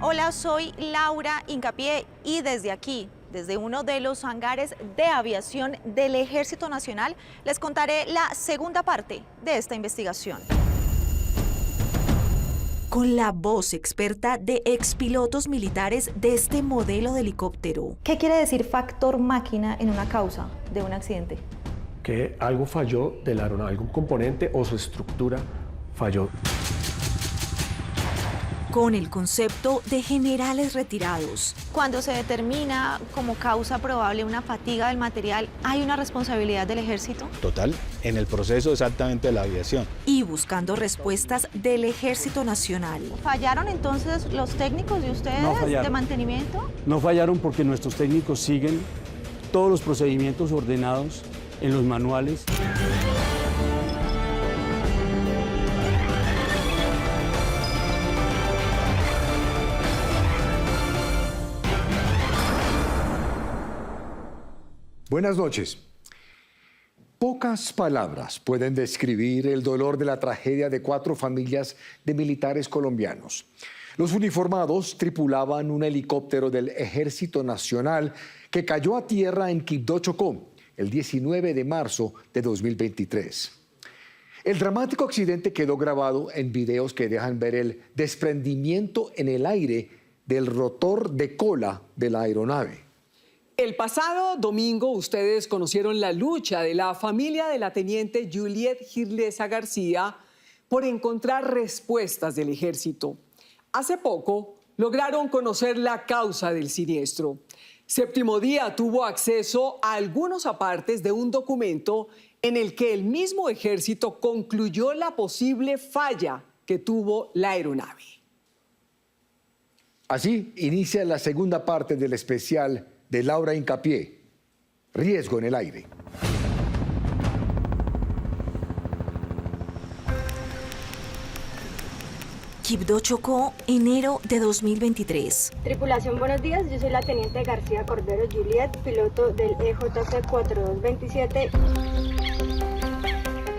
Hola, soy Laura Hincapié y desde aquí, desde uno de los hangares de aviación del Ejército Nacional, les contaré la segunda parte de esta investigación. Con la voz experta de expilotos militares de este modelo de helicóptero. ¿Qué quiere decir factor máquina en una causa de un accidente? Que algo falló de la aeronave, algún componente o su estructura falló. Con el concepto de generales retirados. Cuando se determina como causa probable una fatiga del material, ¿hay una responsabilidad del Ejército? Total, en el proceso exactamente de la aviación. Y buscando respuestas del Ejército Nacional. ¿Fallaron entonces los técnicos de ustedes de mantenimiento? No fallaron porque nuestros técnicos siguen todos los procedimientos ordenados en los manuales. Buenas noches. Pocas palabras pueden describir el dolor de la tragedia de 4 familias de militares colombianos. Los uniformados tripulaban un helicóptero del Ejército Nacional que cayó a tierra en Quibdó, Chocó, el 19 de marzo de 2023. El dramático accidente quedó grabado en videos que dejan ver el desprendimiento en el aire del rotor de cola de la aeronave. El pasado domingo ustedes conocieron la lucha de la familia de la teniente Juliet Girlesa García por encontrar respuestas del ejército. Hace poco lograron conocer la causa del siniestro. Séptimo Día tuvo acceso a algunos apartes de un documento en el que el mismo ejército concluyó la posible falla que tuvo la aeronave. Así inicia la segunda parte del especial de Laura Hincapié, Riesgo en el aire. Quibdó, Chocó, enero de 2023. Tripulación, buenos días. Yo soy la teniente García Cordero Juliet, piloto del EJC 4227.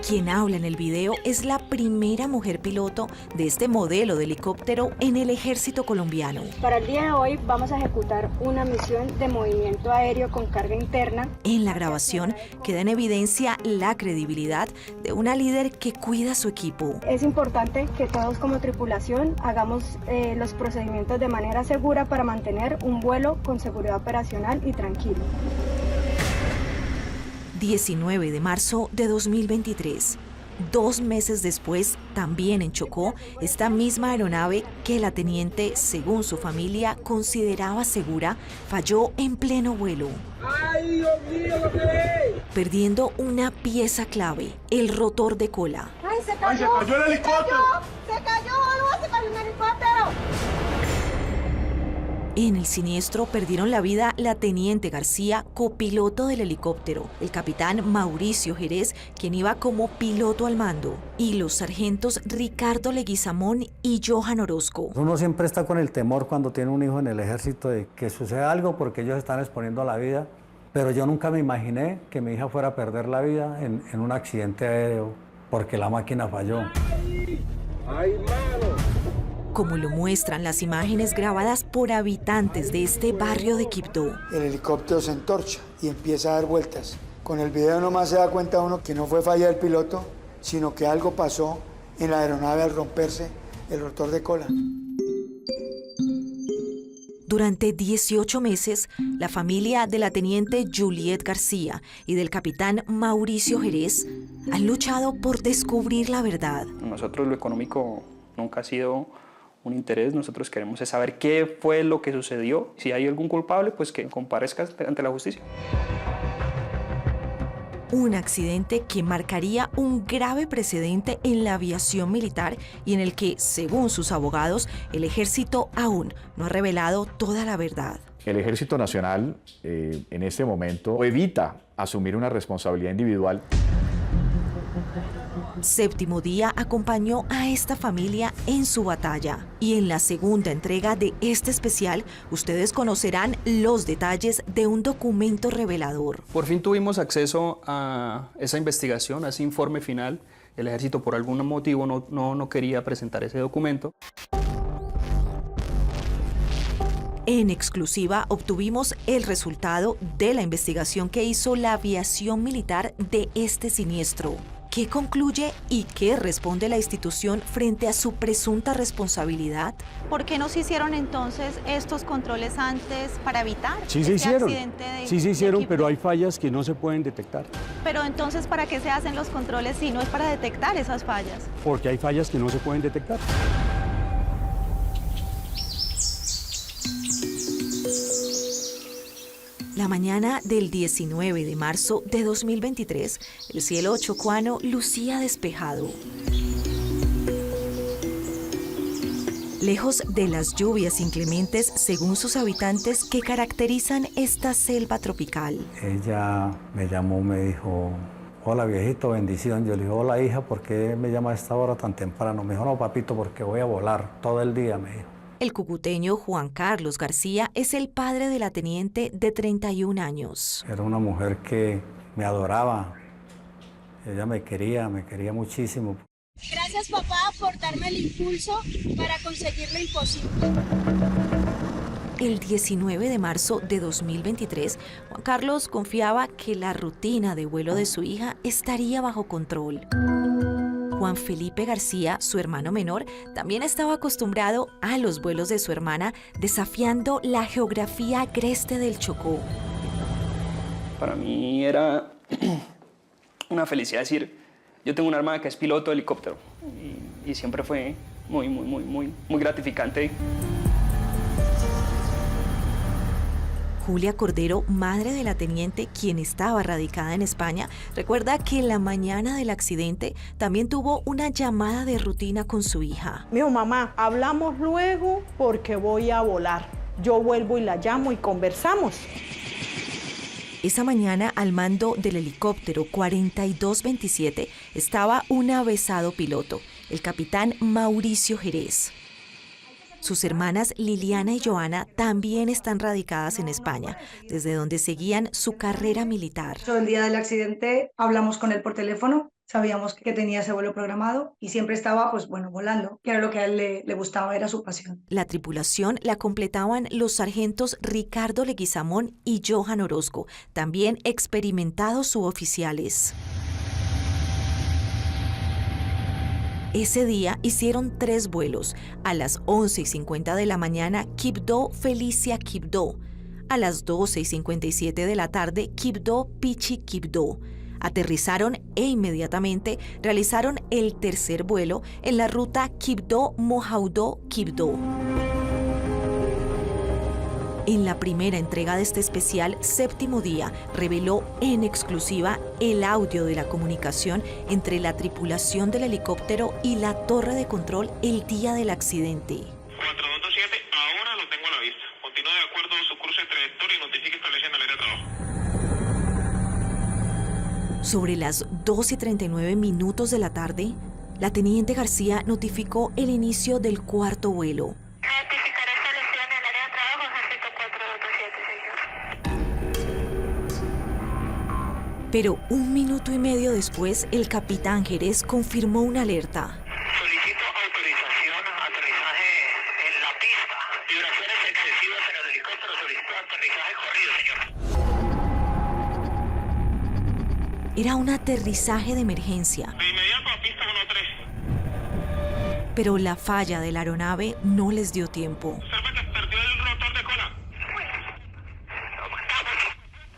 Quien habla en el video es la primera mujer piloto de este modelo de helicóptero en el Ejército colombiano. Para el día de hoy vamos a ejecutar una misión de movimiento aéreo con carga interna. En la grabación queda en evidencia la credibilidad de una líder que cuida a su equipo. Es importante que todos como tripulación hagamos los procedimientos de manera segura para mantener un vuelo con seguridad operacional y tranquilo. 19 de marzo de 2023. 2 meses después, también en Chocó, esta misma aeronave que la teniente, según su familia, consideraba segura, falló en pleno vuelo. ¡Ay, Dios mío, lo que es! Perdiendo una pieza clave, el rotor de cola. ¡Ay, se cayó! ¡Ay, se cayó el helicóptero! ¡Se cayó! ¡Se cayó un helicóptero! En el siniestro perdieron la vida la teniente García, copiloto del helicóptero, el capitán Mauricio Jerez, quien iba como piloto al mando, y los sargentos Ricardo Leguizamón y Johan Orozco. Uno siempre está con el temor cuando tiene un hijo en el ejército de que suceda algo porque ellos están exponiendo a la vida, pero yo nunca me imaginé que mi hija fuera a perder la vida en un accidente aéreo porque la máquina falló. ¡Ay, mano! Como lo muestran las imágenes grabadas por habitantes de este barrio de Quibdó. El helicóptero se entorcha y empieza a dar vueltas. Con el video nomás se da cuenta uno que no fue falla del piloto, sino que algo pasó en la aeronave al romperse el rotor de cola. Durante 18 meses, la familia de la teniente Juliet García y del capitán Mauricio Jerez han luchado por descubrir la verdad. Nosotros lo económico nunca ha sido un interés, nosotros queremos es saber qué fue lo que sucedió. Si hay algún culpable, pues que comparezca ante la justicia. Un accidente que marcaría un grave precedente en la aviación militar y en el que, según sus abogados, el ejército aún no ha revelado toda la verdad. El Ejército Nacional en este momento evita asumir una responsabilidad individual. Séptimo Día acompañó a esta familia en su batalla. Y en la segunda entrega de este especial, ustedes conocerán los detalles de un documento revelador. Por fin tuvimos acceso a esa investigación, a ese informe final. El ejército por algún motivo no quería presentar ese documento. En exclusiva obtuvimos el resultado de la investigación que hizo la aviación militar de este siniestro. ¿Qué concluye y qué responde la institución frente a su presunta responsabilidad? ¿Por qué no se hicieron entonces estos controles antes para evitar Sí se hicieron, sí se hicieron, pero hay fallas que no se pueden detectar. Pero entonces, ¿para qué se hacen los controles si no es para detectar esas fallas? Porque hay fallas que no se pueden detectar. La mañana del 19 de marzo de 2023, el cielo chocuano lucía despejado. Lejos de las lluvias inclementes, según sus habitantes, que caracterizan esta selva tropical. Ella me llamó, me dijo, hola viejito, bendición. Yo le dije, hola hija, ¿por qué me llama a esta hora tan temprano? Me dijo, no papito, porque voy a volar todo el día, me dijo. El cucuteño Juan Carlos García es el padre de la teniente de 31 años. Era una mujer que me adoraba. Ella me quería muchísimo. Gracias, papá, por darme el impulso para conseguir lo imposible. El 19 de marzo de 2023, Juan Carlos confiaba que la rutina de vuelo de su hija estaría bajo control. Juan Felipe García, su hermano menor, también estaba acostumbrado a los vuelos de su hermana, desafiando la geografía agreste del Chocó. Para mí era una felicidad decir, yo tengo una hermana que es piloto de helicóptero y siempre fue muy gratificante. Julia Cordero, madre de la teniente, quien estaba radicada en España, recuerda que la mañana del accidente también tuvo una llamada de rutina con su hija. Me dijo, mamá, hablamos luego porque voy a volar. Yo vuelvo y la llamo y conversamos. Esa mañana, al mando del helicóptero 4227, estaba un avesado piloto, el capitán Mauricio Jerez. Sus hermanas Liliana y Joana también están radicadas en España, desde donde seguían su carrera militar. El día del accidente hablamos con él por teléfono, sabíamos que tenía ese vuelo programado y siempre estaba, volando, que era lo que a él le gustaba, era su pasión. La tripulación la completaban los sargentos Ricardo Leguizamón y Johan Orozco, también experimentados suboficiales. Ese día hicieron 3 vuelos. A las 11:50 de la mañana, Quibdó Felicia Quibdó. A las 12:57 de la tarde, Quibdó Pichi Quibdó. Aterrizaron e inmediatamente realizaron el tercer vuelo en la ruta Quibdó Mojaudó Quibdó. En la primera entrega de este especial, Séptimo Día reveló en exclusiva el audio de la comunicación entre la tripulación del helicóptero y la torre de control el día del accidente. 4227, ahora lo tengo a la vista. Continúe de acuerdo con su curso de trayectoria y notifique estableciendo el área de trabajo. Sobre las 2:39 de la tarde, la teniente García notificó el inicio del cuarto vuelo. Pero 1 minuto y medio después, el capitán Jerez confirmó una alerta. Solicito autorización a aterrizaje en la pista. Vibraciones excesivas en el helicóptero. Solicito aterrizaje corrido, señor. Era un aterrizaje de emergencia. De inmediato a pista 13. Pero la falla de la aeronave no les dio tiempo. Observe que perdió el rotor de cola.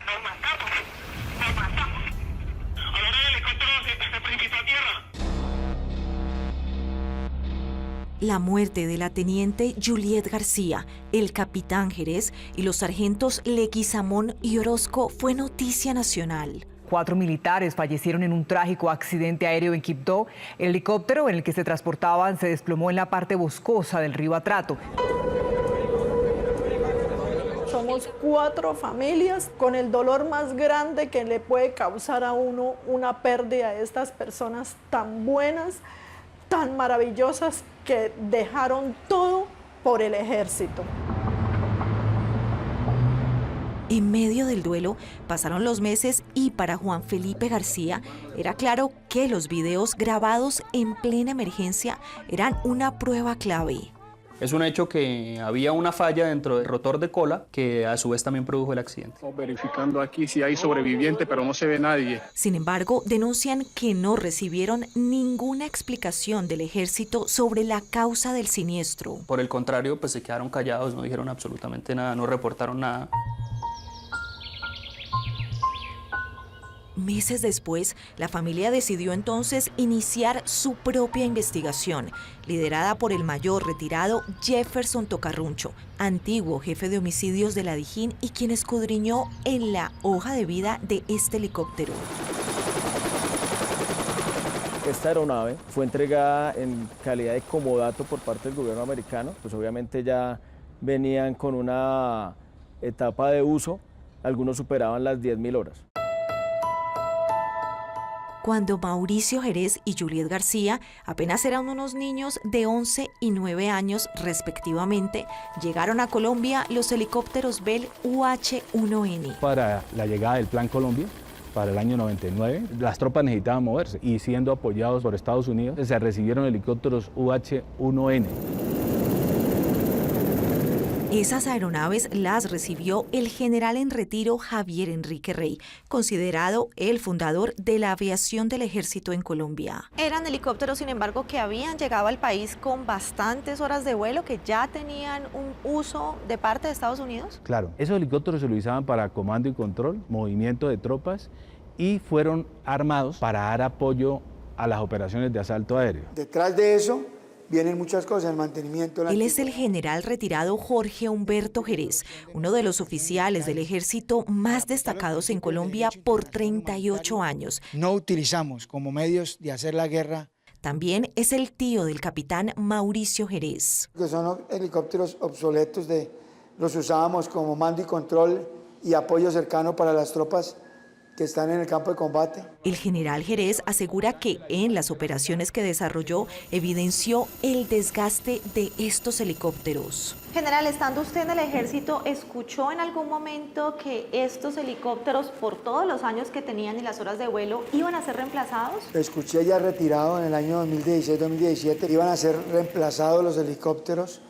Nos matamos. Ahora el helicóptero se precipitó a tierra. La muerte de la teniente Juliet García, el capitán Jerez y los sargentos Leguizamón y Orozco fue noticia nacional. 4 militares fallecieron en un trágico accidente aéreo en Quibdó. El helicóptero en el que se transportaban se desplomó en la parte boscosa del río Atrato. Somos 4 familias con el dolor más grande que le puede causar a uno una pérdida de estas personas tan buenas, tan maravillosas, que dejaron todo por el ejército. En medio del duelo pasaron los meses y para Juan Felipe García era claro que los videos grabados en plena emergencia eran una prueba clave. Es un hecho que había una falla dentro del rotor de cola que a su vez también produjo el accidente. Estamos verificando aquí si hay sobrevivientes, pero no se ve nadie. Sin embargo, denuncian que no recibieron ninguna explicación del ejército sobre la causa del siniestro. Por el contrario, pues se quedaron callados, no dijeron absolutamente nada, no reportaron nada. Meses después, la familia decidió entonces iniciar su propia investigación, liderada por el mayor retirado Jefferson Tocarruncho, antiguo jefe de homicidios de la Dijín y quien escudriñó en la hoja de vida de este helicóptero. Esta aeronave fue entregada en calidad de comodato por parte del gobierno americano, pues obviamente ya venían con una etapa de uso, algunos superaban las 10.000 horas. Cuando Mauricio Jerez y Juliet García apenas eran unos niños de 11 y 9 años respectivamente, llegaron a Colombia los helicópteros Bell UH-1N. Para la llegada del Plan Colombia, para el año 99, las tropas necesitaban moverse y siendo apoyados por Estados Unidos, se recibieron helicópteros UH-1N. Esas aeronaves las recibió el general en retiro Javier Enrique Rey, considerado el fundador de la aviación del ejército en Colombia. Eran helicópteros, sin embargo, que habían llegado al país con bastantes horas de vuelo, que ya tenían un uso de parte de Estados Unidos. Claro, esos helicópteros se utilizaban para comando y control, movimiento de tropas y fueron armados para dar apoyo a las operaciones de asalto aéreo. Detrás de eso vienen muchas cosas, el mantenimiento. Él es el general retirado Jorge Humberto Jerez, uno de los oficiales del ejército más destacados en Colombia por 38 años. No utilizamos como medios de hacer la guerra. También es el tío del capitán Mauricio Jerez. Que son helicópteros obsoletos, los usábamos como mando y control y apoyo cercano para las tropas que están en el campo de combate. El general Jerez asegura que en las operaciones que desarrolló evidenció el desgaste de estos helicópteros. General, estando usted en el ejército, ¿escuchó en algún momento que estos helicópteros, por todos los años que tenían y las horas de vuelo, iban a ser reemplazados? Escuché ya retirado en el año 2016-2017, iban a ser reemplazados los helicópteros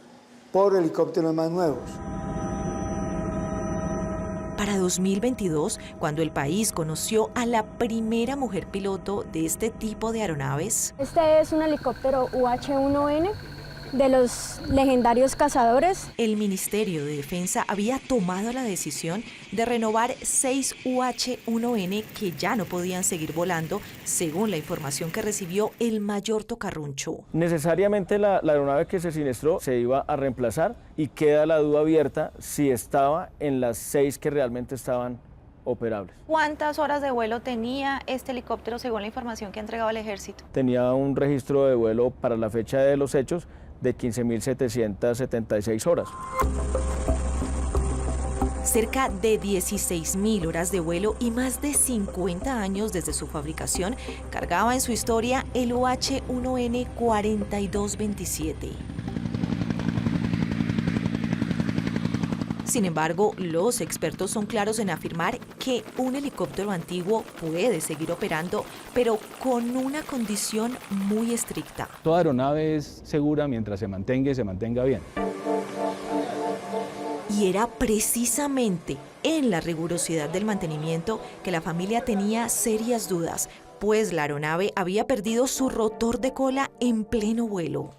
por helicópteros más nuevos. Para 2022, cuando el país conoció a la primera mujer piloto de este tipo de aeronaves. Este es un helicóptero UH-1N de los legendarios cazadores. El Ministerio de Defensa había tomado la decisión de renovar 6 UH-1N que ya no podían seguir volando, según la información que recibió el mayor Tocarruncho. Necesariamente la aeronave que se siniestró se iba a reemplazar y queda la duda abierta si estaba en las 6 que realmente estaban operables. ¿Cuántas horas de vuelo tenía este helicóptero según la información que ha entregado el ejército? Tenía un registro de vuelo para la fecha de los hechos de 15.776 horas. Cerca de 16.000 horas de vuelo y más de 50 años desde su fabricación, cargaba en su historia el UH-1N 4227. Sin embargo, los expertos son claros en afirmar que un helicóptero antiguo puede seguir operando, pero con una condición muy estricta. Toda aeronave es segura mientras se mantenga y se mantenga bien. Y era precisamente en la rigurosidad del mantenimiento que la familia tenía serias dudas, pues la aeronave había perdido su rotor de cola en pleno vuelo.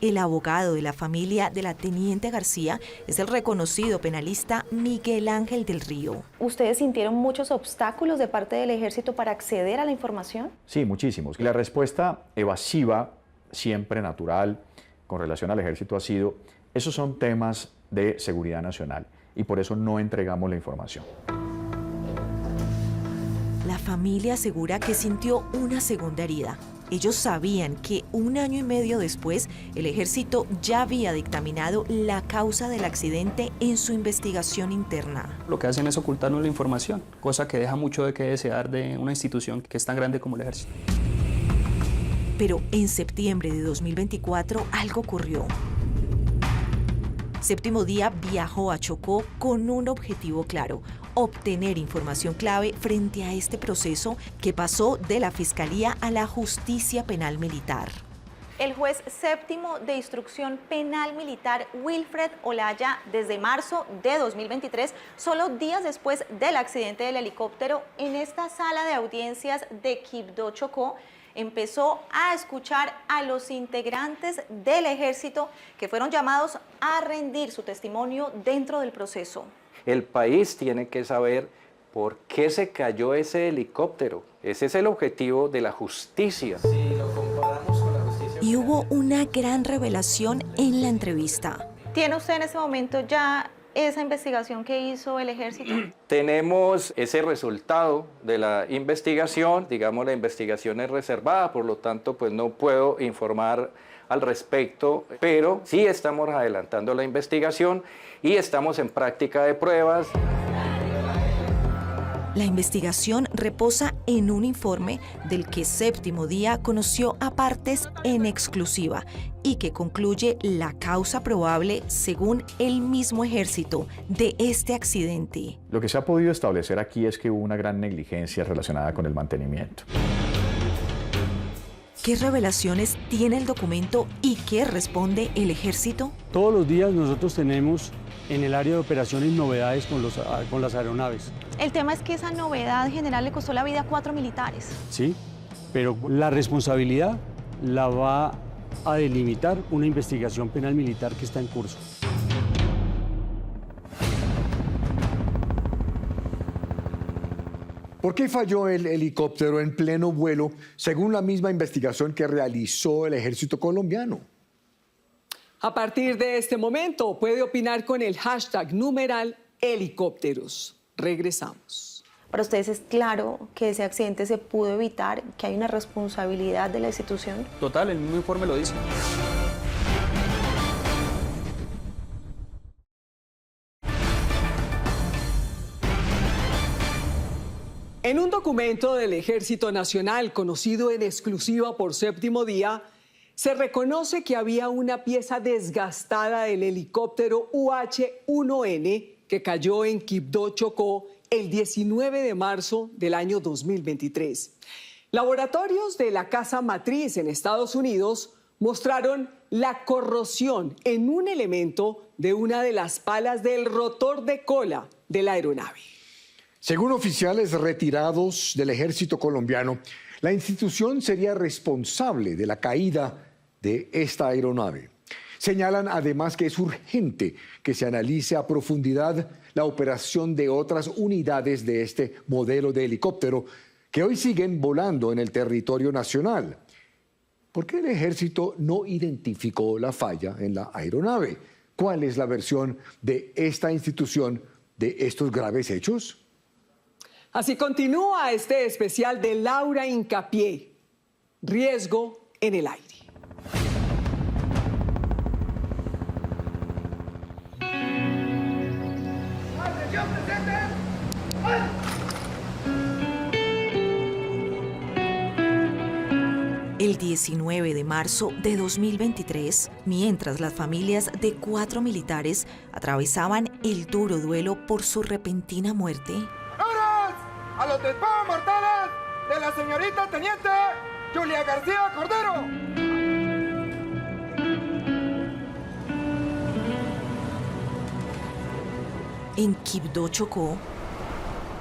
El abogado de la familia de la teniente García es el reconocido penalista Miguel Ángel del Río. ¿Ustedes sintieron muchos obstáculos de parte del ejército para acceder a la información? Sí, muchísimos. La respuesta evasiva, siempre natural, con relación al ejército ha sido, esos son temas de seguridad nacional y por eso no entregamos la información. La familia asegura que sintió una segunda herida. Ellos sabían que 1 año y medio después, el ejército ya había dictaminado la causa del accidente en su investigación interna. Lo que hacen es ocultarnos la información, cosa que deja mucho de qué desear de una institución que es tan grande como el ejército. Pero en septiembre de 2024 algo ocurrió. Séptimo Día viajó a Chocó con un objetivo claro: obtener información clave frente a este proceso que pasó de la Fiscalía a la Justicia Penal Militar. El juez séptimo de instrucción penal militar Wilfred Olaya, desde marzo de 2023, solo días después del accidente del helicóptero, en esta sala de audiencias de Quibdó, Chocó, empezó a escuchar a los integrantes del ejército que fueron llamados a rendir su testimonio dentro del proceso. El país tiene que saber por qué se cayó ese helicóptero. Ese es el objetivo de la justicia. Si lo comparamos con la justicia... Y hubo una gran revelación en la entrevista. ¿Tiene usted en ese momento ya esa investigación que hizo el ejército? Tenemos ese resultado de la investigación. Digamos, la investigación es reservada, por lo tanto, pues no puedo informar al respecto, pero sí estamos adelantando la investigación y estamos en práctica de pruebas. La investigación reposa en un informe del que Séptimo Día conoció a partes en exclusiva y que concluye la causa probable, según el mismo ejército, de este accidente. Lo que se ha podido establecer aquí es que hubo una gran negligencia relacionada con el mantenimiento. ¿Qué revelaciones tiene el documento y qué responde el ejército? Todos los días nosotros tenemos en el área de operaciones novedades con las aeronaves. El tema es que esa novedad general le costó la vida a 4 militares. Sí, pero la responsabilidad la va a delimitar una investigación penal militar que está en curso. ¿Por qué falló el helicóptero en pleno vuelo, según la misma investigación que realizó el ejército colombiano? A partir de este momento puede opinar con el hashtag #helicópteros. Regresamos. ¿Para ustedes es claro que ese accidente se pudo evitar, que hay una responsabilidad de la institución? Total, el mismo informe lo dice. En un documento del Ejército Nacional conocido en exclusiva por Séptimo Día, se reconoce que había una pieza desgastada del helicóptero UH-1N que cayó en Quibdó, Chocó, el 19 de marzo del año 2023. Laboratorios de la casa matriz en Estados Unidos mostraron la corrosión en un elemento de una de las palas del rotor de cola de la aeronave. Según oficiales retirados del ejército colombiano, la institución sería responsable de la caída de esta aeronave. Señalan además que es urgente que se analice a profundidad la operación de otras unidades de este modelo de helicóptero que hoy siguen volando en el territorio nacional. ¿Por qué el ejército no identificó la falla en la aeronave? ¿Cuál es la versión de esta institución de estos graves hechos? Así continúa este especial de Laura Hincapié. Riesgo en el aire. El 19 de marzo de 2023, mientras las familias de 4 militares atravesaban el duro duelo por su repentina muerte, ¡Honras a los disparos mortales de la señorita Teniente Julia García Cordero! en Quibdó, Chocó,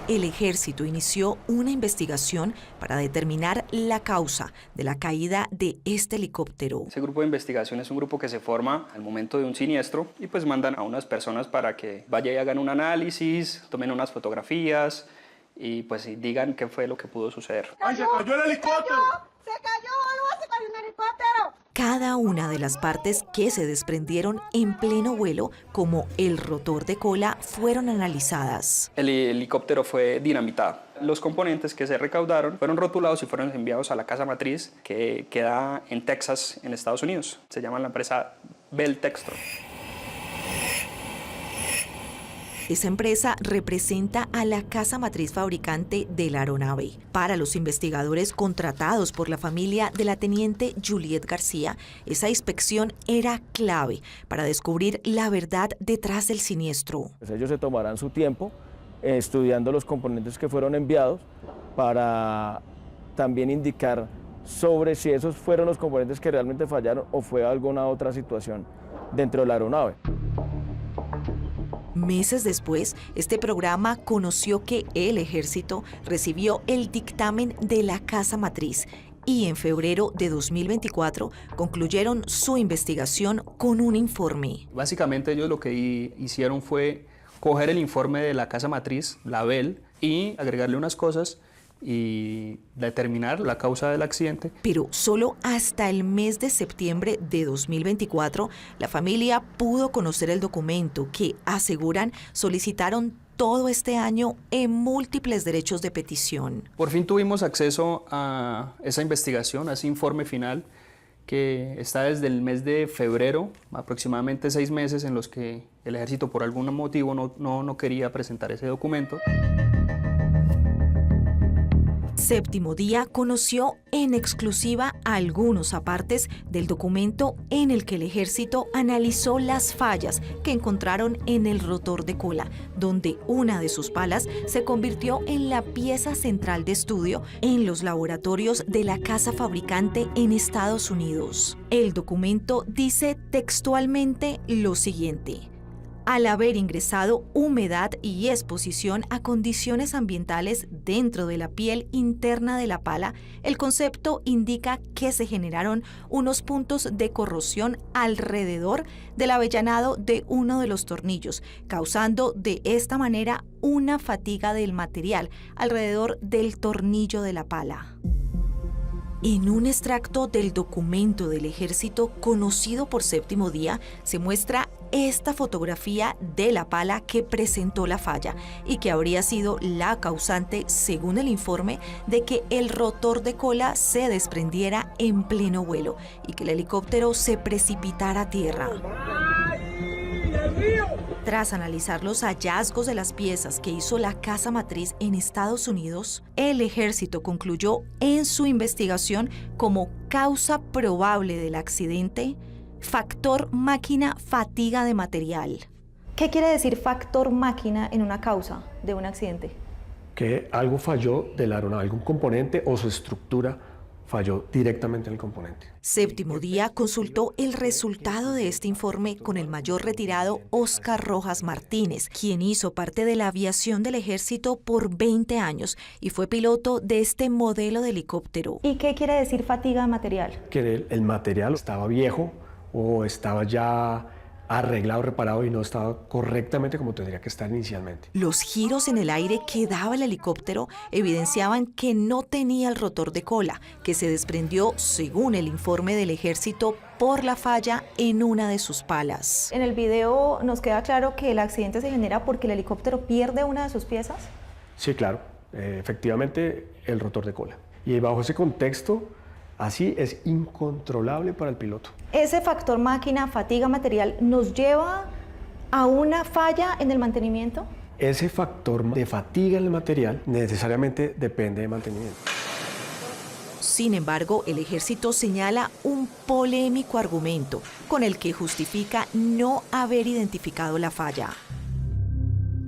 el ejército inició una investigación para determinar la causa de la caída de este helicóptero. Ese grupo de investigación es un grupo que se forma al momento de un siniestro y pues mandan a unas personas para que vayan y hagan un análisis, tomen unas fotografías y pues digan qué fue lo que pudo suceder. ¡Ay, se cayó el helicóptero! ¡Se cayó, boludo! ¡Se cayó un helicóptero! Cada una de las partes que se desprendieron en pleno vuelo, como el rotor de cola, fueron analizadas. El helicóptero fue dinamitado. Los componentes que se recaudaron fueron rotulados y fueron enviados a la casa matriz que queda en Texas, en Estados Unidos. Se llama la empresa Bell Textron. Esa empresa representa a la casa matriz fabricante de la aeronave. Para los investigadores contratados por la familia de la teniente Juliet García, esa inspección era clave para descubrir la verdad detrás del siniestro. Pues ellos se tomarán su tiempo estudiando los componentes que fueron enviados para también indicar sobre si esos fueron los componentes que realmente fallaron o fue alguna otra situación dentro de la aeronave. Meses después, este programa conoció que el ejército recibió el dictamen de la casa matriz y en febrero de 2024 concluyeron su investigación con un informe. Básicamente ellos lo que hicieron fue coger el informe de la casa matriz, la BEL, y agregarle unas cosas y determinar la causa del accidente. Pero solo hasta el mes de septiembre de 2024, la familia pudo conocer el documento que, aseguran, solicitaron todo este año en múltiples derechos de petición. Por fin tuvimos acceso a esa investigación, a ese informe final, que está desde el mes de febrero, aproximadamente 6 meses en los que el ejército por algún motivo no quería presentar ese documento. Séptimo Día conoció en exclusiva algunos apartes del documento en el que el ejército analizó las fallas que encontraron en el rotor de cola, donde una de sus palas se convirtió en la pieza central de estudio en los laboratorios de la casa fabricante en Estados Unidos. El documento dice textualmente lo siguiente: al haber ingresado humedad y exposición a condiciones ambientales dentro de la piel interna de la pala, el concepto indica que se generaron unos puntos de corrosión alrededor del avellanado de uno de los tornillos, causando de esta manera una fatiga del material alrededor del tornillo de la pala. En un extracto del documento del ejército conocido por Séptimo Día se muestra esta fotografía de la pala que presentó la falla y que habría sido la causante, según el informe, de que el rotor de cola se desprendiera en pleno vuelo y que el helicóptero se precipitara a tierra. Tras analizar los hallazgos de las piezas que hizo la casa matriz en Estados Unidos, el ejército concluyó en su investigación como causa probable del accidente factor máquina fatiga de material. ¿Qué quiere decir factor máquina en una causa de un accidente? Que algo falló de la aeronave, algún componente o su estructura falló directamente en el componente. Séptimo Día consultó el resultado de este informe con el mayor retirado Óscar Rojas Martínez, quien hizo parte de la aviación del ejército por 20 años y fue piloto de este modelo de helicóptero. ¿Y qué quiere decir fatiga de material? Que el material estaba viejo o estaba ya arreglado, reparado y no estaba correctamente como tendría que estar inicialmente. Los giros en el aire que daba el helicóptero evidenciaban que no tenía el rotor de cola, que se desprendió, según el informe del ejército, por la falla en una de sus palas. En el video nos queda claro que el accidente se genera porque el helicóptero pierde una de sus piezas. Sí, claro, efectivamente el rotor de cola. Y bajo ese contexto, así es incontrolable para el piloto. Ese factor máquina, fatiga material, ¿nos lleva a una falla en el mantenimiento? Ese factor de fatiga en el material necesariamente depende de mantenimiento. Sin embargo, el ejército señala un polémico argumento con el que justifica no haber identificado la falla.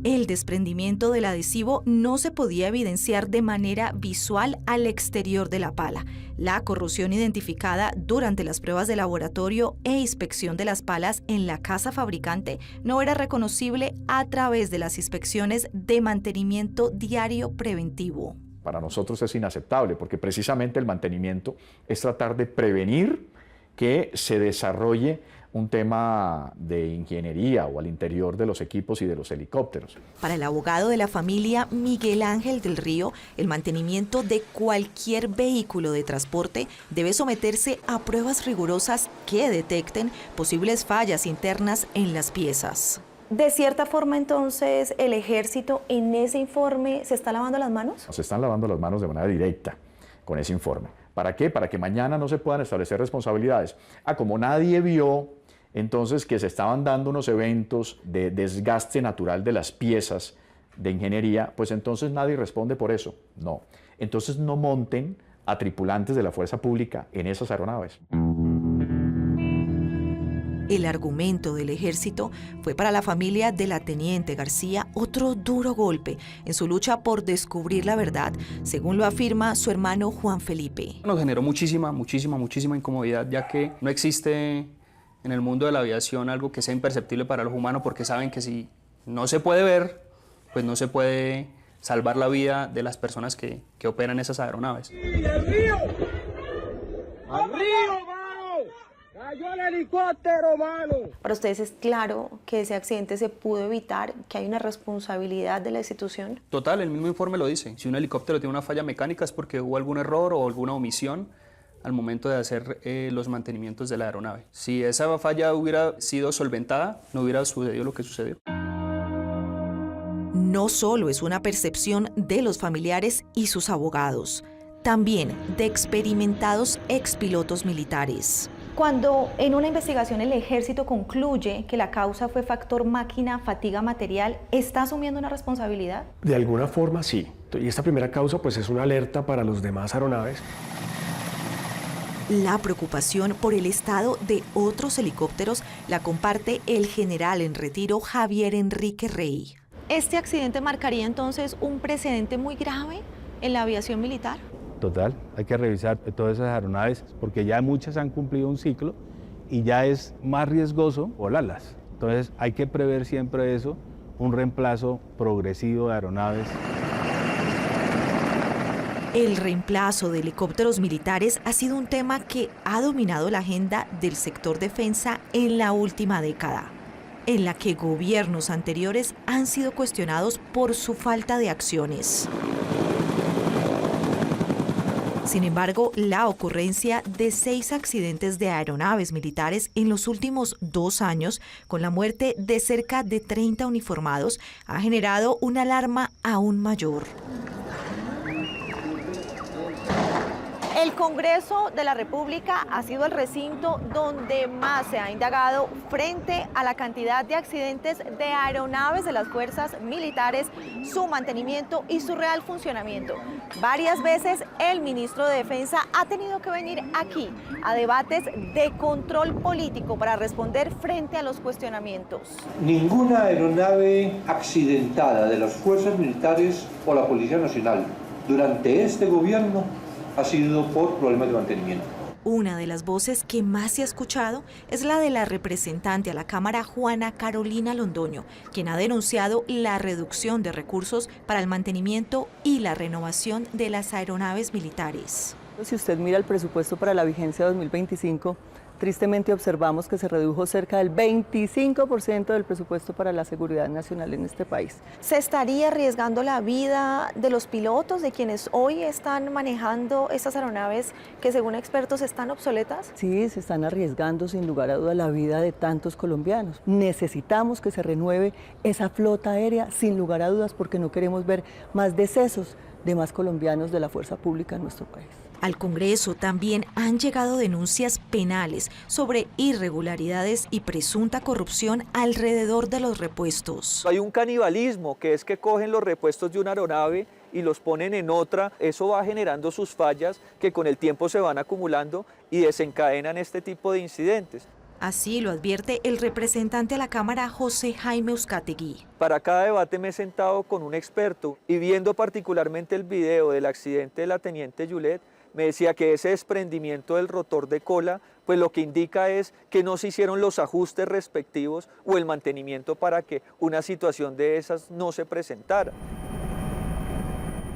El desprendimiento del adhesivo no se podía evidenciar de manera visual al exterior de la pala. La corrosión identificada durante las pruebas de laboratorio e inspección de las palas en la casa fabricante no era reconocible a través de las inspecciones de mantenimiento diario preventivo. Para nosotros es inaceptable porque precisamente el mantenimiento es tratar de prevenir que se desarrolle un tema de ingeniería o al interior de los equipos y de los helicópteros. Para el abogado de la familia, Miguel Ángel del Río, el mantenimiento de cualquier vehículo de transporte debe someterse a pruebas rigurosas que detecten posibles fallas internas en las piezas. De cierta forma, entonces, ¿el ejército en ese informe se está lavando las manos? Se están lavando las manos de manera directa con ese informe. ¿Para qué? Para que mañana no se puedan establecer responsabilidades. Como nadie vio entonces que se estaban dando unos eventos de desgaste natural de las piezas de ingeniería, pues entonces nadie responde por eso. No. Entonces no monten a tripulantes de la fuerza pública en esas aeronaves. El argumento del ejército fue para la familia de la teniente García otro duro golpe en su lucha por descubrir la verdad, según lo afirma su hermano Juan Felipe. Nos generó muchísima incomodidad, ya que no existe en el mundo de la aviación algo que sea imperceptible para los humanos, porque saben que si no se puede ver, pues no se puede salvar la vida de las personas que operan esas aeronaves. ¡Arriba, mano! ¡Cayó el helicóptero, mano! Para ustedes es claro que ese accidente se pudo evitar, que hay una responsabilidad de la institución. Total, el mismo informe lo dice. Si un helicóptero tiene una falla mecánica es porque hubo algún error o alguna omisión al momento de hacer los mantenimientos de la aeronave. Si esa falla hubiera sido solventada, no hubiera sucedido lo que sucedió. No solo es una percepción de los familiares y sus abogados, también de experimentados expilotos militares. Cuando en una investigación el ejército concluye que la causa fue factor máquina, fatiga material, ¿está asumiendo una responsabilidad? De alguna forma sí. Y esta primera causa pues es una alerta para los demás aeronaves. La preocupación por el estado de otros helicópteros la comparte el general en retiro Javier Enrique Rey. ¿Este accidente marcaría entonces un precedente muy grave en la aviación militar? Total, hay que revisar todas esas aeronaves porque ya muchas han cumplido un ciclo y ya es más riesgoso volarlas. Entonces hay que prever siempre eso, un reemplazo progresivo de aeronaves. El reemplazo de helicópteros militares ha sido un tema que ha dominado la agenda del sector defensa en la última década, en la que gobiernos anteriores han sido cuestionados por su falta de acciones. Sin embargo, la ocurrencia de 6 accidentes de aeronaves militares en los últimos 2 años, con la muerte de cerca de 30 uniformados, ha generado una alarma aún mayor. El Congreso de la República ha sido el recinto donde más se ha indagado frente a la cantidad de accidentes de aeronaves de las fuerzas militares, su mantenimiento y su real funcionamiento. Varias veces el ministro de Defensa ha tenido que venir aquí a debates de control político para responder frente a los cuestionamientos. Ninguna aeronave accidentada de las fuerzas militares o la Policía Nacional durante este gobierno ha sido por problemas de mantenimiento. Una de las voces que más se ha escuchado es la de la representante a la Cámara Juana Carolina Londoño, quien ha denunciado la reducción de recursos para el mantenimiento y la renovación de las aeronaves militares. Si usted mira el presupuesto para la vigencia 2025, tristemente observamos que se redujo cerca del 25% del presupuesto para la seguridad nacional en este país. ¿Se estaría arriesgando la vida de los pilotos, de quienes hoy están manejando estas aeronaves que según expertos están obsoletas? Sí, se están arriesgando sin lugar a duda la vida de tantos colombianos. Necesitamos que se renueve esa flota aérea sin lugar a dudas porque no queremos ver más decesos de más colombianos de la fuerza pública en nuestro país. Al Congreso también han llegado denuncias penales sobre irregularidades y presunta corrupción alrededor de los repuestos. Hay un canibalismo, que es que cogen los repuestos de una aeronave y los ponen en otra. Eso va generando sus fallas que con el tiempo se van acumulando y desencadenan este tipo de incidentes. Así lo advierte el representante a la Cámara, José Jaime Uzcategui. Para cada debate me he sentado con un experto y viendo particularmente el video del accidente de la teniente Juliet, me decía que ese desprendimiento del rotor de cola, pues lo que indica es que no se hicieron los ajustes respectivos o el mantenimiento para que una situación de esas no se presentara.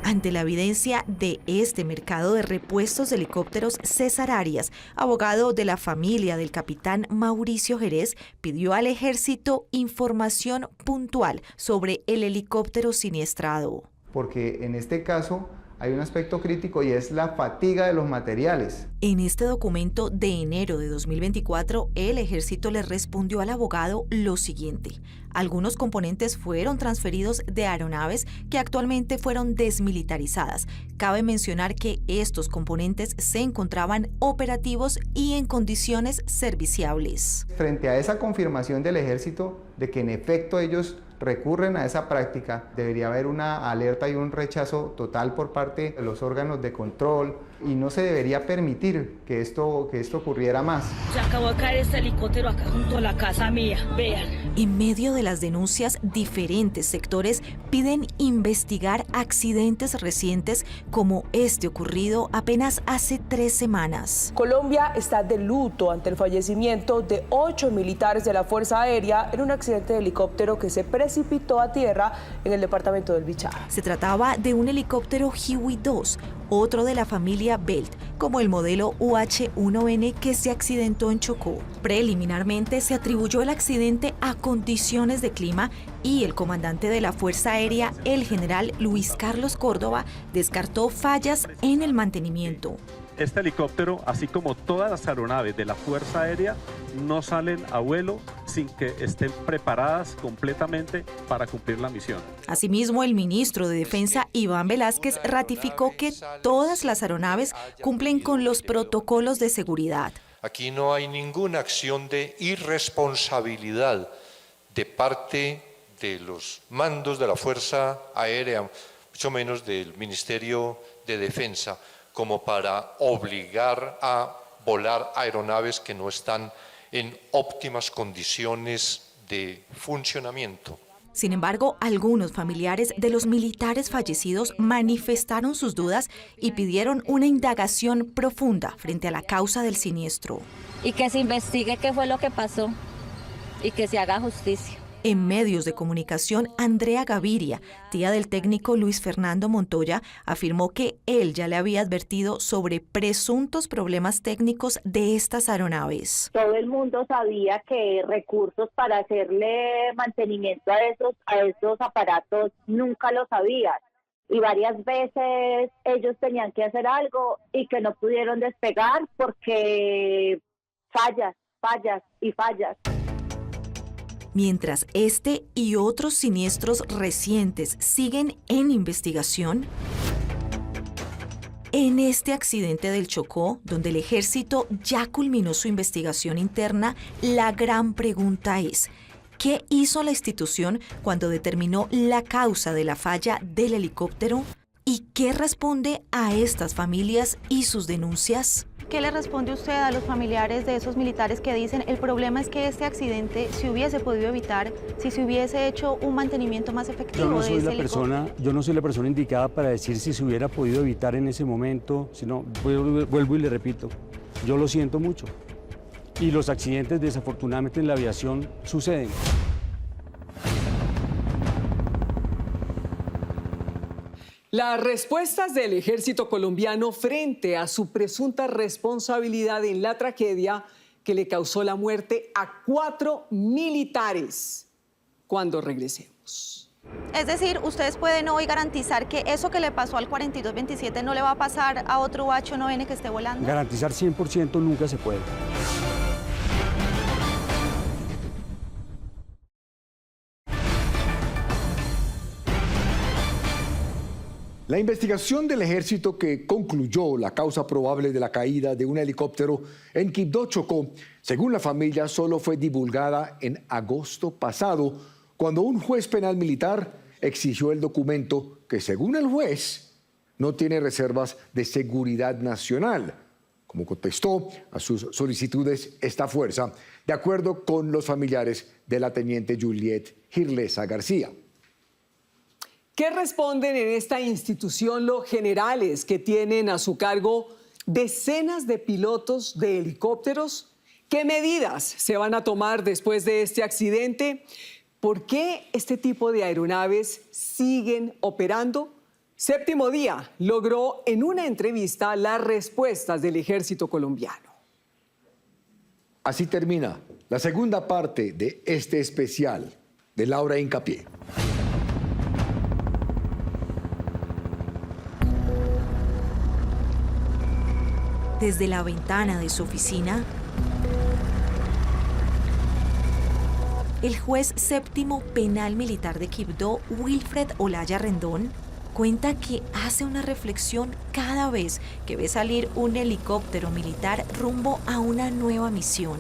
Ante la evidencia de este mercado de repuestos de helicópteros, César Arias, abogado de la familia del capitán Mauricio Jerez, pidió al ejército información puntual sobre el helicóptero siniestrado. Porque en este caso hay un aspecto crítico y es la fatiga de los materiales. En este documento de enero de 2024, el ejército le respondió al abogado lo siguiente: algunos componentes fueron transferidos de aeronaves que actualmente fueron desmilitarizadas. Cabe mencionar que estos componentes se encontraban operativos y en condiciones serviciables. Frente a esa confirmación del ejército de que en efecto ellos recurren a esa práctica, debería haber una alerta y un rechazo total por parte de los órganos de control, y no se debería permitir que esto ocurriera más. Se acabó de caer este helicóptero acá junto a la casa mía, vean. En medio de las denuncias, diferentes sectores piden investigar accidentes recientes como este ocurrido apenas hace 3 semanas. Colombia está de luto ante el fallecimiento de 8 militares de la Fuerza Aérea en un accidente de helicóptero que se precipitó a tierra en el departamento del Bichada. Se trataba de un helicóptero Huey-2, otro de la familia Belt, como el modelo UH-1N que se accidentó en Chocó. Preliminarmente se atribuyó el accidente a condiciones de clima y el comandante de la Fuerza Aérea, el general Luis Carlos Córdoba, descartó fallas en el mantenimiento. Este helicóptero, así como todas las aeronaves de la Fuerza Aérea, no salen a vuelo sin que estén preparadas completamente para cumplir la misión. Asimismo, el ministro de Defensa, Iván Velázquez, ratificó que todas las aeronaves cumplen con los protocolos de seguridad. Aquí no hay ninguna acción de irresponsabilidad de parte de los mandos de la Fuerza Aérea, mucho menos del Ministerio de Defensa, como para obligar a volar aeronaves que no están en óptimas condiciones de funcionamiento. Sin embargo, algunos familiares de los militares fallecidos manifestaron sus dudas y pidieron una indagación profunda frente a la causa del siniestro. Y que se investigue qué fue lo que pasó y que se haga justicia. En medios de comunicación, Andrea Gaviria, tía del técnico Luis Fernando Montoya, afirmó que él ya le había advertido sobre presuntos problemas técnicos de estas aeronaves. Todo el mundo sabía que recursos para hacerle mantenimiento a esos aparatos nunca los había. Y varias veces ellos tenían que hacer algo y que no pudieron despegar porque fallas. Mientras este y otros siniestros recientes siguen en investigación, en este accidente del Chocó, donde el ejército ya culminó su investigación interna, la gran pregunta es, ¿qué hizo la institución cuando determinó la causa de la falla del helicóptero? ¿Y qué responde a estas familias y sus denuncias? ¿Qué le responde usted a los familiares de esos militares que dicen el problema es que este accidente se hubiese podido evitar si se hubiese hecho un mantenimiento más efectivo? Yo no soy la persona indicada para decir si se hubiera podido evitar en ese momento, sino vuelvo y le repito, yo lo siento mucho. Y los accidentes desafortunadamente en la aviación suceden. Las respuestas del ejército colombiano frente a su presunta responsabilidad en la tragedia que le causó la muerte a 4 militares. Cuando regresemos. Es decir, ustedes pueden hoy garantizar que eso que le pasó al 4227 no le va a pasar a otro UH-1N que esté volando. Garantizar 100% nunca se puede. La investigación del ejército que concluyó la causa probable de la caída de un helicóptero en Quibdó, Chocó, según la familia, solo fue divulgada en agosto pasado, cuando un juez penal militar exigió el documento que, según el juez, no tiene reservas de seguridad nacional, como contestó a sus solicitudes esta fuerza, de acuerdo con los familiares de la teniente Juliet Girlesa García. ¿Qué responden en esta institución los generales que tienen a su cargo decenas de pilotos de helicópteros? ¿Qué medidas se van a tomar después de este accidente? ¿Por qué este tipo de aeronaves siguen operando? Séptimo Día logró en una entrevista las respuestas del ejército colombiano. Así termina la segunda parte de este especial de Laura Hincapié. Desde la ventana de su oficina, el juez séptimo penal militar de Quibdó, Wilfred Olaya Rendón, cuenta que hace una reflexión cada vez que ve salir un helicóptero militar rumbo a una nueva misión.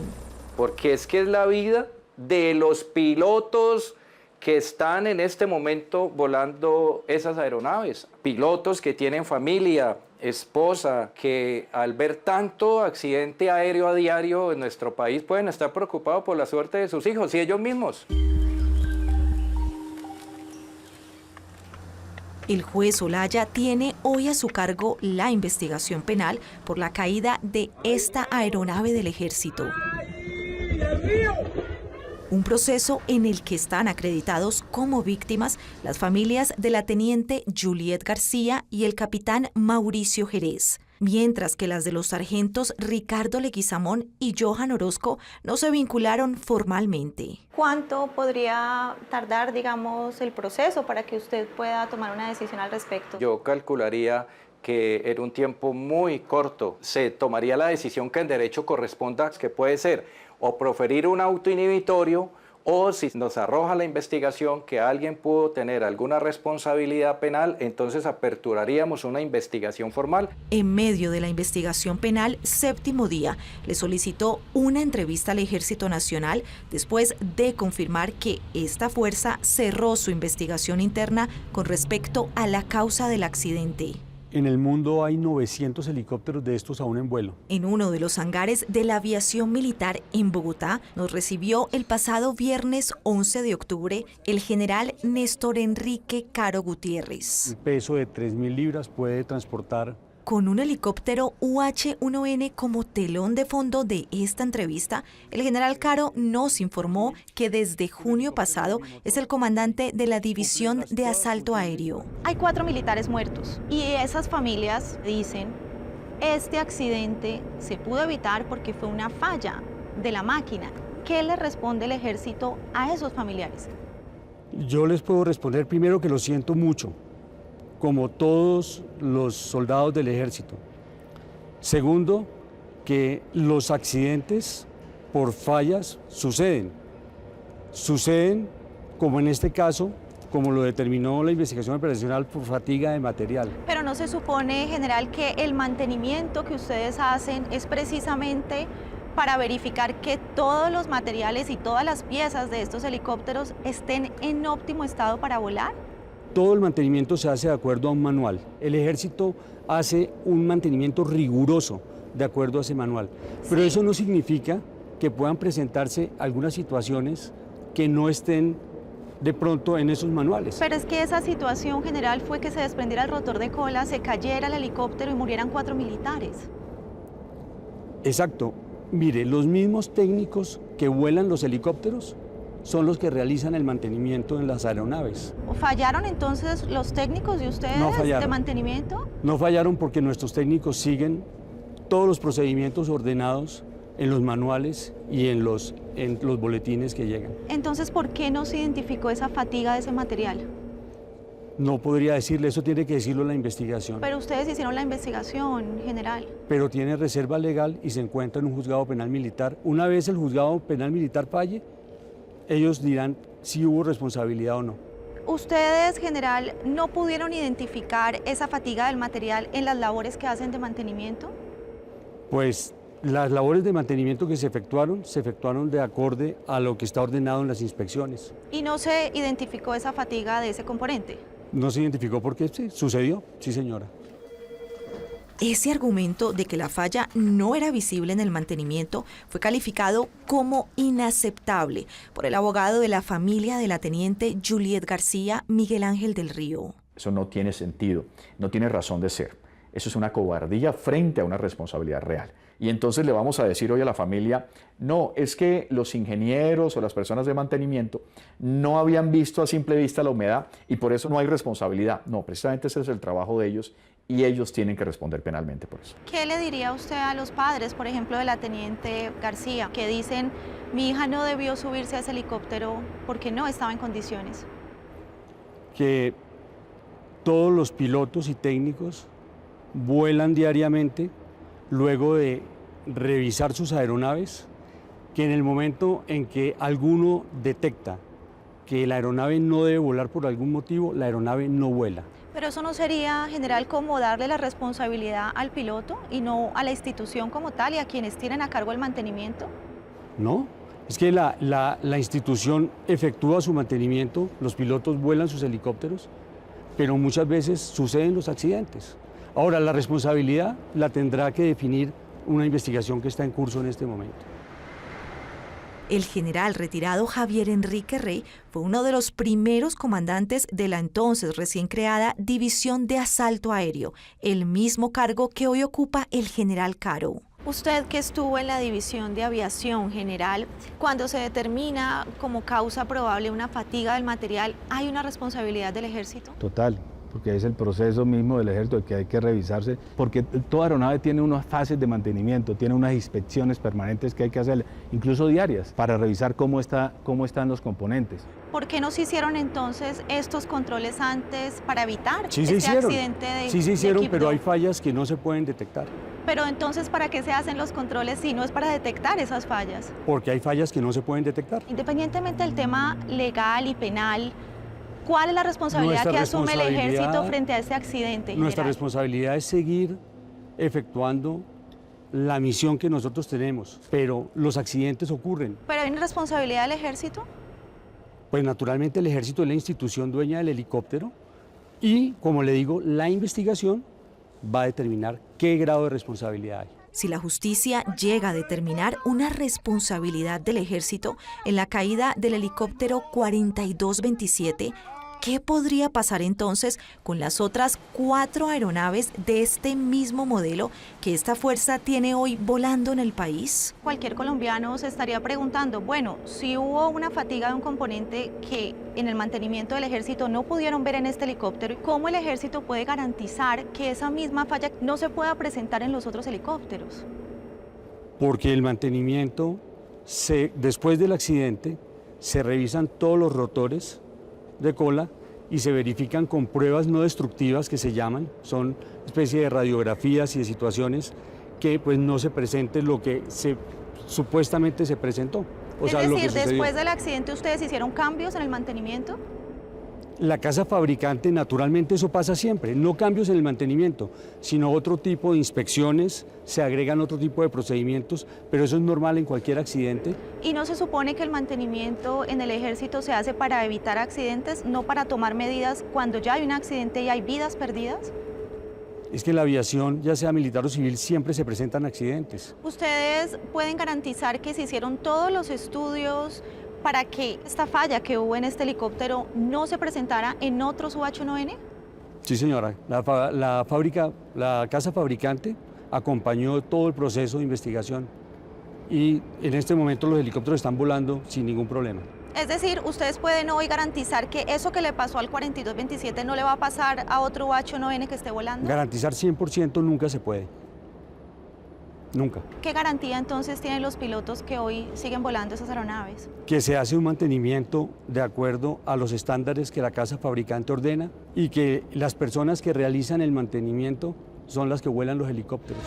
Porque es que es la vida de los pilotos que están en este momento volando esas aeronaves. Pilotos que tienen familia, esposa, que al ver tanto accidente aéreo a diario en nuestro país pueden estar preocupados por la suerte de sus hijos y ellos mismos. El juez Olaya tiene hoy a su cargo la investigación penal por la caída de esta aeronave del ejército. Un proceso en el que están acreditados como víctimas las familias de la teniente Juliet García y el capitán Mauricio Jerez, mientras que las de los sargentos Ricardo Leguizamón y Johan Orozco no se vincularon formalmente. ¿Cuánto podría tardar, digamos, el proceso para que usted pueda tomar una decisión al respecto? Yo calcularía que en un tiempo muy corto se tomaría la decisión que en derecho corresponda, que puede ser o proferir un auto inhibitorio, o si nos arroja la investigación que alguien pudo tener alguna responsabilidad penal, entonces aperturaríamos una investigación formal. En medio de la investigación penal, Séptimo Día le solicitó una entrevista al Ejército Nacional después de confirmar que esta fuerza cerró su investigación interna con respecto a la causa del accidente. En el mundo hay 900 helicópteros de estos aún en vuelo. En uno de los hangares de la aviación militar en Bogotá nos recibió el pasado viernes 11 de octubre el general Néstor Enrique Caro Gutiérrez. Un peso de 3.000 libras puede transportar. Con un helicóptero UH-1N como telón de fondo de esta entrevista, el general Caro nos informó que desde junio pasado es el comandante de la División de Asalto Aéreo. Hay 4 militares muertos y esas familias dicen, este accidente se pudo evitar porque fue una falla de la máquina. ¿Qué le responde el ejército a esos familiares? Yo les puedo responder primero que lo siento mucho, como todos los soldados del ejército. Segundo, que los accidentes por fallas suceden. Suceden, como en este caso, como lo determinó la investigación operacional, por fatiga de material. Pero no se supone, general, que el mantenimiento que ustedes hacen es precisamente para verificar que todos los materiales y todas las piezas de estos helicópteros estén en óptimo estado para volar. Todo el mantenimiento se hace de acuerdo a un manual. El ejército hace un mantenimiento riguroso de acuerdo a ese manual. Pero eso no significa que puedan presentarse algunas situaciones que no estén de pronto en esos manuales. Pero es que esa situación, general, fue que se desprendiera el rotor de cola, se cayera el helicóptero y murieran 4 militares. Exacto. Mire, los mismos técnicos que vuelan los helicópteros son los que realizan el mantenimiento en las aeronaves. ¿Fallaron entonces los técnicos de ustedes de mantenimiento? No fallaron porque nuestros técnicos siguen todos los procedimientos ordenados en los manuales y en los boletines que llegan. Entonces, ¿por qué no se identificó esa fatiga de ese material? No podría decirle, eso tiene que decirlo la investigación. Pero ustedes hicieron la investigación, general. Pero tiene reserva legal y se encuentra en un juzgado penal militar. Una vez el juzgado penal militar falle, ellos dirán si hubo responsabilidad o no. ¿Ustedes, general, no pudieron identificar esa fatiga del material en las labores que hacen de mantenimiento? Pues las labores de mantenimiento que se efectuaron de acorde a lo que está ordenado en las inspecciones. ¿Y no se identificó esa fatiga de ese componente? No se identificó porque sí, sucedió, sí señora. Ese argumento de que la falla no era visible en el mantenimiento fue calificado como inaceptable por el abogado de la familia de la teniente Juliet García, Miguel Ángel del Río. Eso no tiene sentido, no tiene razón de ser. Eso es una cobardía frente a una responsabilidad real. Y entonces le vamos a decir hoy a la familia, no, es que los ingenieros o las personas de mantenimiento no habían visto a simple vista la humedad y por eso no hay responsabilidad. No, precisamente ese es el trabajo de ellos y ellos tienen que responder penalmente por eso. ¿Qué le diría usted a los padres, por ejemplo, de la teniente García, que dicen, mi hija no debió subirse a ese helicóptero porque no estaba en condiciones? Que todos los pilotos y técnicos vuelan diariamente luego de revisar sus aeronaves, que en el momento en que alguno detecta que la aeronave no debe volar por algún motivo, la aeronave no vuela. Pero eso no sería, general, como darle la responsabilidad al piloto y no a la institución como tal y a quienes tienen a cargo el mantenimiento. No, es que la institución efectúa su mantenimiento, los pilotos vuelan sus helicópteros, pero muchas veces suceden los accidentes. Ahora, la responsabilidad la tendrá que definir una investigación que está en curso en este momento. El general retirado Javier Enrique Rey fue uno de los primeros comandantes de la entonces recién creada División de Asalto Aéreo, el mismo cargo que hoy ocupa el general Caro. Usted que estuvo en la División de Aviación, general, cuando se determina como causa probable una fatiga del material, ¿hay una responsabilidad del Ejército? Total, porque es el proceso mismo del ejército que hay que revisarse, porque toda aeronave tiene unas fases de mantenimiento, tiene unas inspecciones permanentes que hay que hacer, incluso diarias, para revisar cómo están los componentes. ¿Por qué no se hicieron entonces estos controles antes para evitar Sí este se hicieron, accidente de sí se hicieron, de pero hay equipo? fallas que no se pueden detectar, Pero entonces, ¿para qué se hacen los controles si no es para detectar esas fallas? porque hay fallas que no se pueden detectar. Independientemente del tema legal y penal, ¿cuál es la responsabilidad que asume el Ejército frente a este accidente, Nuestra general? responsabilidad es seguir efectuando la misión que nosotros tenemos, pero los accidentes ocurren. ¿Pero hay una responsabilidad del Ejército? Pues naturalmente el Ejército es la institución dueña del helicóptero y, como le digo, la investigación va a determinar qué grado de responsabilidad hay. Si la justicia llega a determinar una responsabilidad del Ejército en la caída del helicóptero 4227, ¿qué podría pasar entonces con las otras 4 aeronaves de este mismo modelo que esta fuerza tiene hoy volando en el país? Cualquier colombiano se estaría preguntando, bueno, si hubo una fatiga de un componente que en el mantenimiento del Ejército no pudieron ver en este helicóptero, ¿cómo el Ejército puede garantizar que esa misma falla no se pueda presentar en los otros helicópteros? Porque el mantenimiento, después del accidente, se revisan todos los rotores de cola y se verifican con pruebas no destructivas que se llaman, son especie de radiografías y de situaciones que pues no se presente lo que supuestamente se presentó. Es decir, después del accidente ustedes hicieron cambios en el mantenimiento. La casa fabricante, naturalmente eso pasa siempre, no cambios en el mantenimiento, sino otro tipo de inspecciones, se agregan otro tipo de procedimientos, pero eso es normal en cualquier accidente. ¿Y no se supone que el mantenimiento en el Ejército se hace para evitar accidentes, no para tomar medidas cuando ya hay un accidente y hay vidas perdidas? Es que en la aviación, ya sea militar o civil, siempre se presentan accidentes. ¿Ustedes pueden garantizar que se hicieron todos los estudios para que esta falla que hubo en este helicóptero no se presentara en otros UH-1N? Sí, señora. La casa fabricante acompañó todo el proceso de investigación y en este momento los helicópteros están volando sin ningún problema. Es decir, ustedes pueden hoy garantizar que eso que le pasó al 4227 no le va a pasar a otro UH-1N que esté volando. Garantizar 100% nunca se puede. Nunca. ¿Qué garantía entonces tienen los pilotos que hoy siguen volando esas aeronaves? Que se hace un mantenimiento de acuerdo a los estándares que la casa fabricante ordena y que las personas que realizan el mantenimiento son las que vuelan los helicópteros.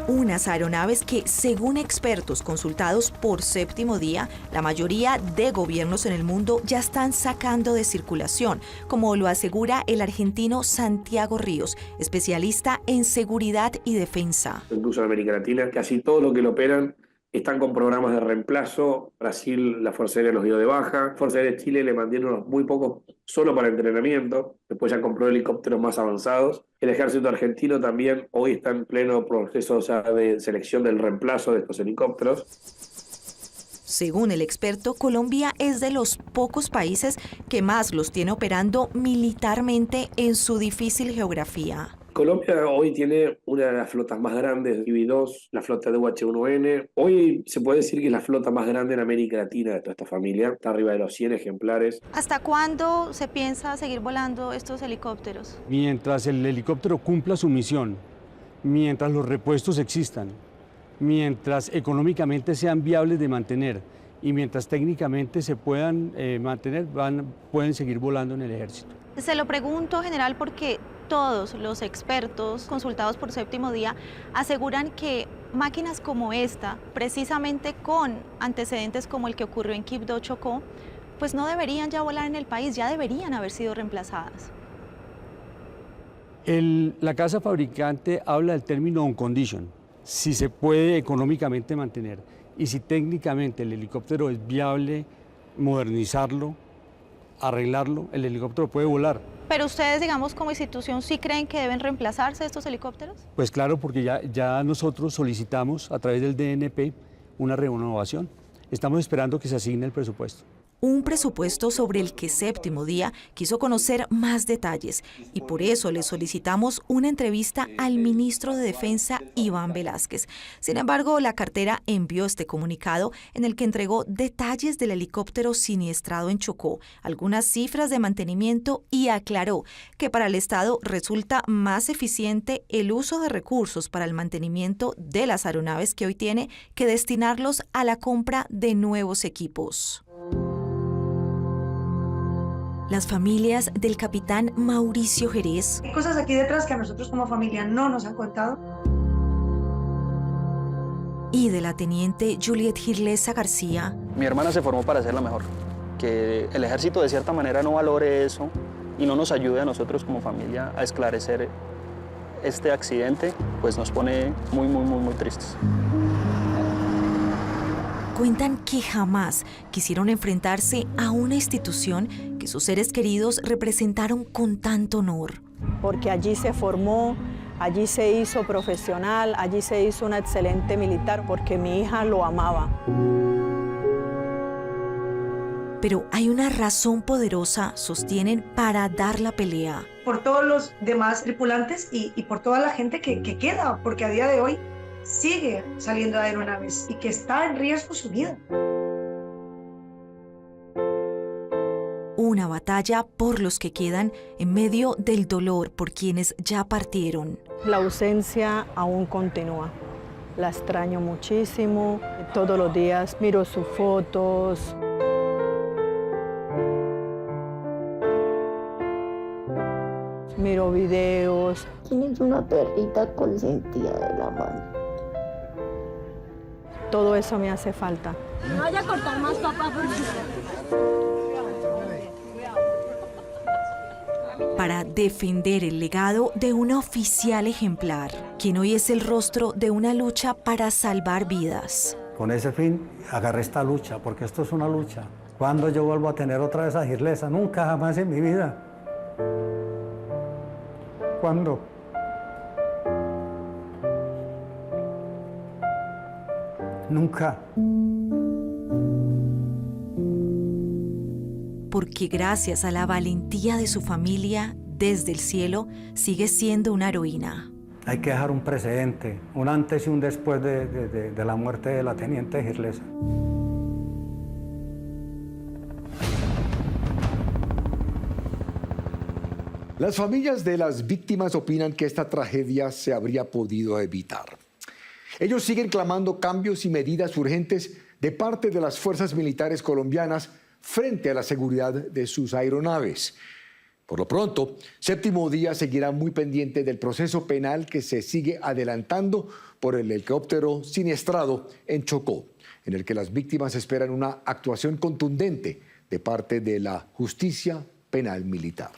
Unas aeronaves que, según expertos consultados por Séptimo Día, la mayoría de gobiernos en el mundo ya están sacando de circulación, como lo asegura el argentino Santiago Ríos, especialista en seguridad y defensa. Incluso en América Latina, casi todo lo que lo operan están con programas de reemplazo. Brasil, la Fuerza Aérea los dio de baja. Fuerza Aérea de Chile le mantiene unos muy pocos solo para entrenamiento. Después ya compró helicópteros más avanzados. El ejército argentino también hoy está en pleno proceso de selección del reemplazo de estos helicópteros. Según el experto, Colombia es de los pocos países que más los tiene operando militarmente en su difícil geografía. Colombia hoy tiene una de las flotas más grandes, IV2, la flota de UH-1N. Hoy se puede decir que es la flota más grande en América Latina de toda esta familia. Está arriba de los 100 ejemplares. ¿Hasta cuándo se piensa seguir volando estos helicópteros? Mientras el helicóptero cumpla su misión, mientras los repuestos existan, mientras económicamente sean viables de mantener y mientras técnicamente se puedan mantener, pueden seguir volando en el ejército. Se lo pregunto, general, porque todos los expertos consultados por Séptimo Día aseguran que máquinas como esta, precisamente con antecedentes como el que ocurrió en Quibdó, Chocó, pues no deberían ya volar en el país, ya deberían haber sido reemplazadas. La casa fabricante habla del término on condition, si se puede económicamente mantener y si técnicamente el helicóptero es viable modernizarlo arreglarlo, el helicóptero puede volar. Pero ustedes, digamos, como institución, ¿sí creen que deben reemplazarse estos helicópteros? Pues claro, porque ya nosotros solicitamos a través del DNP una renovación. Estamos esperando que se asigne el presupuesto. Un presupuesto sobre el que Séptimo Día quiso conocer más detalles y por eso le solicitamos una entrevista al ministro de Defensa, Iván Velázquez. Sin embargo, la cartera envió este comunicado en el que entregó detalles del helicóptero siniestrado en Chocó, algunas cifras de mantenimiento y aclaró que para el Estado resulta más eficiente el uso de recursos para el mantenimiento de las aeronaves que hoy tiene que destinarlos a la compra de nuevos equipos. Las familias del capitán Mauricio Jerez. Hay cosas aquí detrás que a nosotros como familia no nos han contado. Y de la teniente Juliet Girlesa García. Mi hermana se formó para ser la mejor. Que el ejército de cierta manera no valore eso y no nos ayude a nosotros como familia a esclarecer este accidente, pues nos pone muy tristes. Cuentan que jamás quisieron enfrentarse a una institución que sus seres queridos representaron con tanto honor. Porque allí se formó, allí se hizo profesional, allí se hizo una excelente militar, porque mi hija lo amaba. Pero hay una razón poderosa, sostienen, para dar la pelea. Por todos los demás tripulantes y por toda la gente que queda, porque a día de hoy sigue saliendo de aeronaves y que está en riesgo su vida. Una batalla por los que quedan en medio del dolor por quienes ya partieron. La ausencia aún continúa. La extraño muchísimo. Todos los días miro sus fotos. Miro videos. Tienes una perrita consentida de la mano. Todo eso me hace falta. No vaya a cortar más, papá, Para defender el legado de una oficial ejemplar, quien hoy es el rostro de una lucha para salvar vidas. Con ese fin agarré esta lucha, porque esto es una lucha. ¿Cuándo yo vuelvo a tener otra vez a Girlesa? Nunca, jamás en mi vida. ¿Cuándo? Nunca. Porque gracias a la valentía de su familia, desde el cielo, sigue siendo una heroína. Hay que dejar un precedente, un antes y un después de la muerte de la teniente Girlesa. Las familias de las víctimas opinan que esta tragedia se habría podido evitar. Ellos siguen clamando cambios y medidas urgentes de parte de las fuerzas militares colombianas frente a la seguridad de sus aeronaves. Por lo pronto, Séptimo Día seguirá muy pendiente del proceso penal que se sigue adelantando por el helicóptero siniestrado en Chocó, en el que las víctimas esperan una actuación contundente de parte de la justicia penal militar.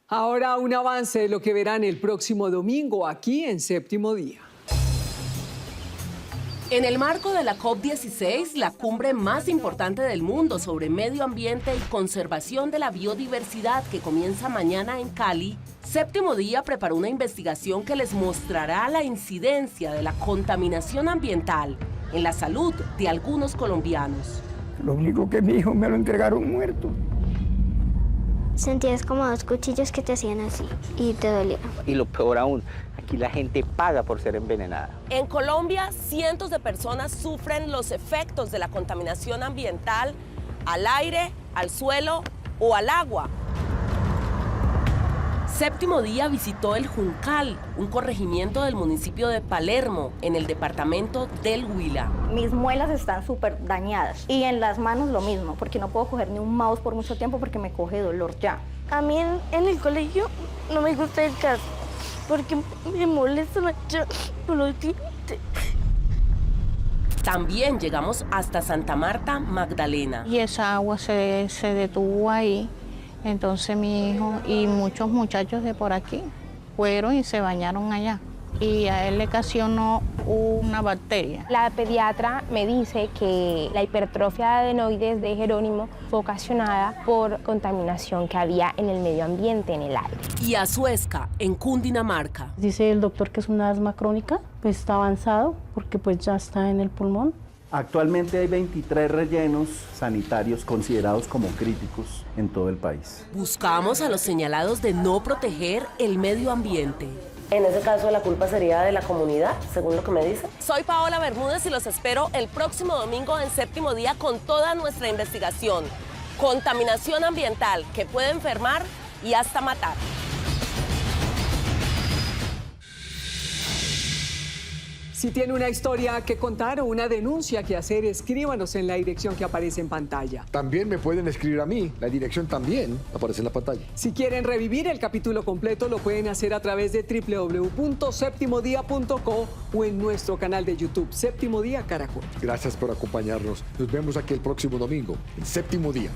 Ahora un avance de lo que verán el próximo domingo aquí en Séptimo Día. En el marco de la COP16, la cumbre más importante del mundo sobre medio ambiente y conservación de la biodiversidad que comienza mañana en Cali, Séptimo Día preparó una investigación que les mostrará la incidencia de la contaminación ambiental en la salud de algunos colombianos. Lo único que mi hijo me lo entregaron muerto. Sentías como dos cuchillos que te hacían así y te dolían. Y lo peor aún, aquí la gente paga por ser envenenada. En Colombia, cientos de personas sufren los efectos de la contaminación ambiental al aire, al suelo o al agua. Séptimo Día visitó el Juncal, un corregimiento del municipio de Palermo, en el departamento del Huila. Mis muelas están súper dañadas y en las manos lo mismo, porque no puedo coger ni un mouse por mucho tiempo porque me coge dolor ya. A mí en el colegio no me gusta el gas porque me molesta los dientes. También llegamos hasta Santa Marta, Magdalena. Y esa agua se detuvo ahí. Entonces mi hijo y muchos muchachos de por aquí fueron y se bañaron allá. y a él le ocasionó una bacteria. La pediatra me dice que la hipertrofia de adenoides de Jerónimo fue ocasionada por contaminación que había en el medio ambiente, en el aire. Y Azuesca, en Cundinamarca. Dice el doctor que es una asma crónica, pues está avanzado porque pues ya está en el pulmón. Actualmente hay 23 rellenos sanitarios considerados como críticos en todo el país. Buscamos a los señalados de no proteger el medio ambiente. En ese caso, la culpa sería de la comunidad, según lo que me dicen. Soy Paola Bermúdez y los espero el próximo domingo en Séptimo Día con toda nuestra investigación. Contaminación ambiental que puede enfermar y hasta matar. Si tiene una historia que contar o una denuncia que hacer, escríbanos en la dirección que aparece en pantalla. También me pueden escribir a mí. La dirección también aparece en la pantalla. Si quieren revivir el capítulo completo, lo pueden hacer a través de www.septimodia.co o en nuestro canal de YouTube, Séptimo Día Caracol. Gracias por acompañarnos. Nos vemos aquí el próximo domingo, en Séptimo Día.